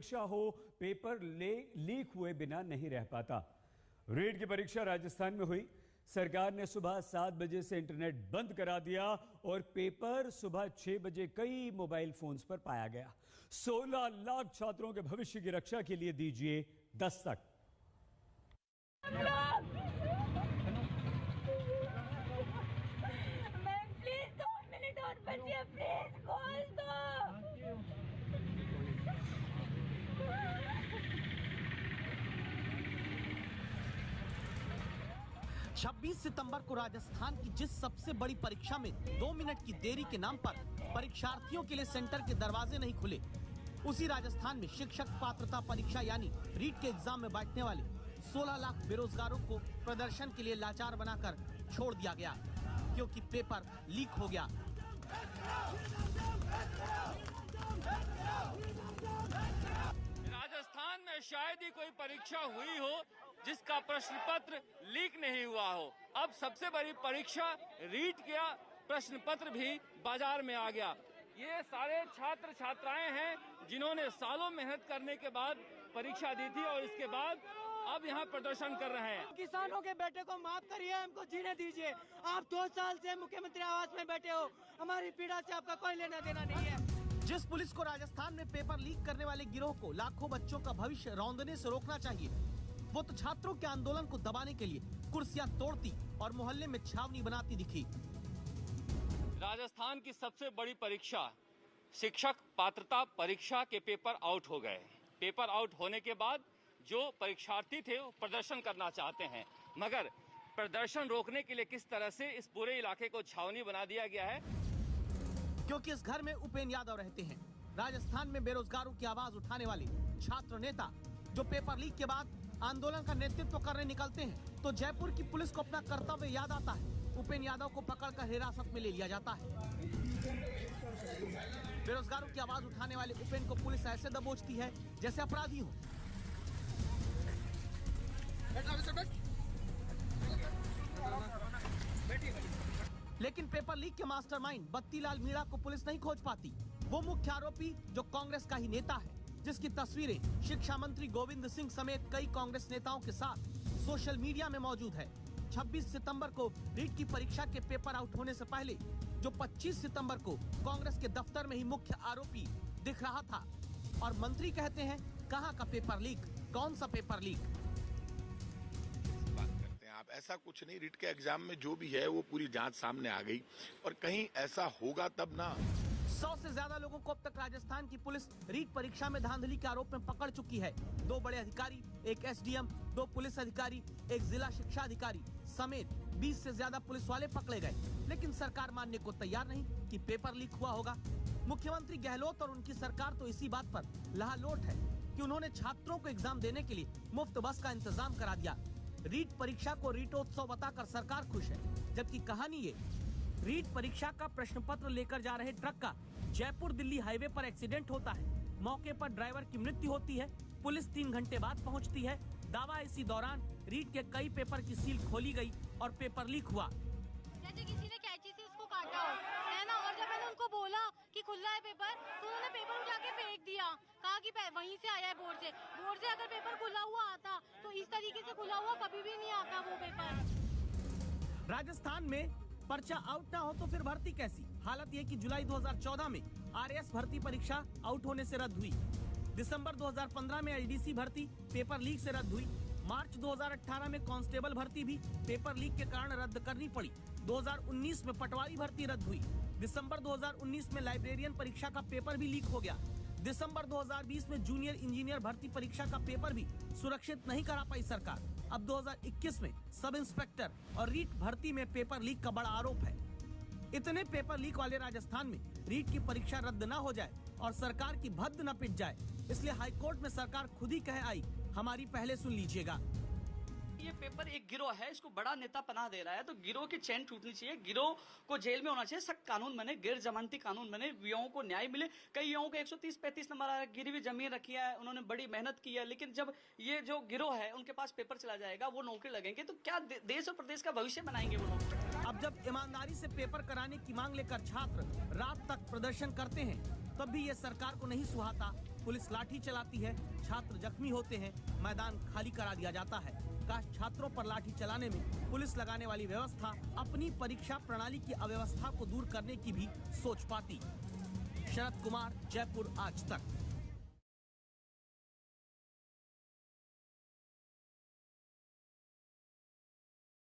परीक्षा हो, paper leak हुए बिना नहीं रह पाता। रीट की परीक्षा राजस्थान में हुई। सरकार ने सुबह 7 बजे से इंटरनेट बंद करा दिया और पेपर सुबह 6 बजे कई मोबाइल फोन्स पर पाया गया। 16 लाख छात्रों के भविष्य की रक्षा के लिए दीजिए दस्तक। प्लीज 2 मिनट और बचिए, प्लीज खोल दो। 26 सितंबर को राजस्थान की जिस सबसे बड़ी परीक्षा में 2 मिनट की देरी के नाम पर परीक्षार्थियों के लिए सेंटर के दरवाजे नहीं खुले, उसी राजस्थान में शिक्षक पात्रता परीक्षा यानी रीट के एग्जाम में बैठने वाले 16 लाख बेरोजगारों को प्रदर्शन के लिए लाचार बनाकर छोड़ दिया गया, क्योंकि पेपर लीक हो गया। राजस्थान में शायद ही कोई परीक्षा हुई हो जिसका प्रश्न पत्र लीक नहीं हुआ हो। अब सबसे बड़ी परीक्षा रीट का प्रश्न पत्र भी बाजार में आ गया। ये सारे छात्र छात्राएं हैं जिन्होंने सालों मेहनत करने के बाद परीक्षा दी थी और इसके बाद अब यहाँ प्रदर्शन कर रहे हैं। किसानों के बेटे को माफ करिए, हमको जीने दीजिए। आप 2 साल से मुख्यमंत्री आवास में बैठे हो, हमारी पीड़ा से आपका कोई लेना देना नहीं है। जिस पुलिस को राजस्थान में पेपर लीक करने वाले गिरोह को लाखों बच्चों का भविष्य रौंदने से रोकना चाहिए, वो तो छात्रों के आंदोलन को दबाने के लिए कुर्सियां तोड़ती और मोहल्ले में छावनी बनाती दिखी। राजस्थान की सबसे बड़ी परीक्षा शिक्षक पात्रता परीक्षा के पेपर आउट हो गए। पेपर आउट होने के बाद जो परीक्षार्थी थे वो प्रदर्शन करना चाहते हैं, मगर प्रदर्शन रोकने के लिए किस तरह से इस पूरे इलाके को छावनी बना दिया गया है, क्योंकि इस घर में उपेंद्र यादव रहते हैं। राजस्थान में बेरोजगारों की आवाज उठाने वाले छात्र नेता जो पेपर लीक के बाद आंदोलन का नेतृत्व करने निकलते हैं, तो जयपुर की पुलिस को अपना कर्तव्य याद आता है। उपेंद्र यादव को पकड़कर हिरासत में ले लिया जाता है। बेरोजगारों की आवाज उठाने वाले उपेंद्र को पुलिस ऐसे दबोचती है जैसे अपराधी हो। लेकिन पेपर लीक के मास्टरमाइंड बत्तीलाल मीणा को पुलिस नहीं खोज पाती। वो मुख्य आरोपी जो कांग्रेस का ही नेता है, जिसकी तस्वीरें शिक्षा मंत्री गोविंद सिंह समेत कई कांग्रेस नेताओं के साथ सोशल मीडिया में मौजूद है। 26 सितंबर को रीट की परीक्षा के पेपर आउट होने से पहले जो 25 सितंबर को कांग्रेस के दफ्तर में ही मुख्य आरोपी दिख रहा था, और मंत्री कहते हैं कहां का पेपर लीक, कौन सा पेपर लीक। आप ऐसा कुछ नहीं, रीट के एग्जाम में जो भी है वो पूरी जांच सामने आ गई, और कहीं ऐसा होगा तब ना। 100 से ज्यादा लोगों को अब तक राजस्थान की पुलिस रीट परीक्षा में धांधली के आरोप में पकड़ चुकी है। 2 बड़े अधिकारी, एक एसडीएम, 2 पुलिस अधिकारी, एक जिला शिक्षा अधिकारी समेत 20 से ज्यादा पुलिस वाले पकड़े गए, लेकिन सरकार मानने को तैयार नहीं कि पेपर लीक हुआ होगा। मुख्यमंत्री गहलोत और उनकी सरकार तो इसी बात पर लहालोट है कि उन्होंने छात्रों को एग्जाम देने के लिए मुफ्त बस का इंतजाम करा दिया। रीट परीक्षा को रीटोत्सव बताकर सरकार खुश है, जबकि कहानी ये, रीट परीक्षा का प्रश्न पत्र लेकर जा रहे ट्रक का जयपुर दिल्ली हाईवे पर एक्सीडेंट होता है। मौके पर ड्राइवर की मृत्यु होती है। पुलिस 3 घंटे बाद पहुंचती है। दावा इसी दौरान रीट के कई पेपर की सील खोली गई और पेपर लीक हुआ। जैसे किसी ने कैंची से उसको काटा हो, है ना, और जब मैंने उनको बोला कि खुला है पेपर, तो उन्होंने पेपर उठा के फेंक दिया, कहा कि वहीं से आया है बोर्ड से अगर पेपर खुला हुआ आता तो इस तरीके से खुला हुआ कभी भी नहीं आता वो पेपर। राजस्थान में पर्चा आउट ना हो तो फिर भर्ती कैसी? हालत ये कि जुलाई 2014 में आरएएस भर्ती परीक्षा आउट होने से रद्द हुई। दिसंबर 2015 में एलडीसी भर्ती पेपर लीक से रद्द हुई। मार्च 2018 में कांस्टेबल भर्ती भी पेपर लीक के कारण रद्द करनी पड़ी। 2019 में पटवारी भर्ती रद्द हुई। दिसंबर 2019 में लाइब्रेरियन परीक्षा का पेपर भी लीक हो गया। दिसंबर 2020 में जूनियर इंजीनियर भर्ती परीक्षा का पेपर भी सुरक्षित नहीं करा पाई सरकार। अब 2021 में सब इंस्पेक्टर और रीट भर्ती में पेपर लीक का बड़ा आरोप है। इतने पेपर लीक वाले राजस्थान में रीट की परीक्षा रद्द न हो जाए और सरकार की भद्द न पिट जाए, इसलिए हाईकोर्ट में सरकार खुद ही कह आई, हमारी पहले सुन लीजिएगा। ये पेपर एक गिरोह है, इसको बड़ा नेता पनाह दे रहा है, तो गिरोह की चैन टूटनी चाहिए, गिरोह को जेल में होना चाहिए, सख्त कानून बने, गैर जमानती कानून बने, युवाओं को न्याय मिले। कई युवाओं को 130-35 नंबर गिरी हुई जमीन रखी है, उन्होंने बड़ी मेहनत की है, लेकिन जब ये जो गिरोह है उनके पास पेपर चला जाएगा, वो नौकरी लगेंगे, तो क्या देश और प्रदेश का भविष्य बनाएंगे वो लोग? अब जब ईमानदारी से पेपर कराने की मांग लेकर छात्र रात तक प्रदर्शन करते हैं, तब भी ये सरकार को नहीं सुहाता पुलिस लाठी चलाती है, छात्र जख्मी होते हैं, मैदान खाली करा दिया जाता है। काश छात्रों पर लाठी चलाने में पुलिस लगाने वाली व्यवस्था अपनी परीक्षा प्रणाली की अव्यवस्था को दूर करने की भी सोच पाती। शरद कुमार, जयपुर, आज तक।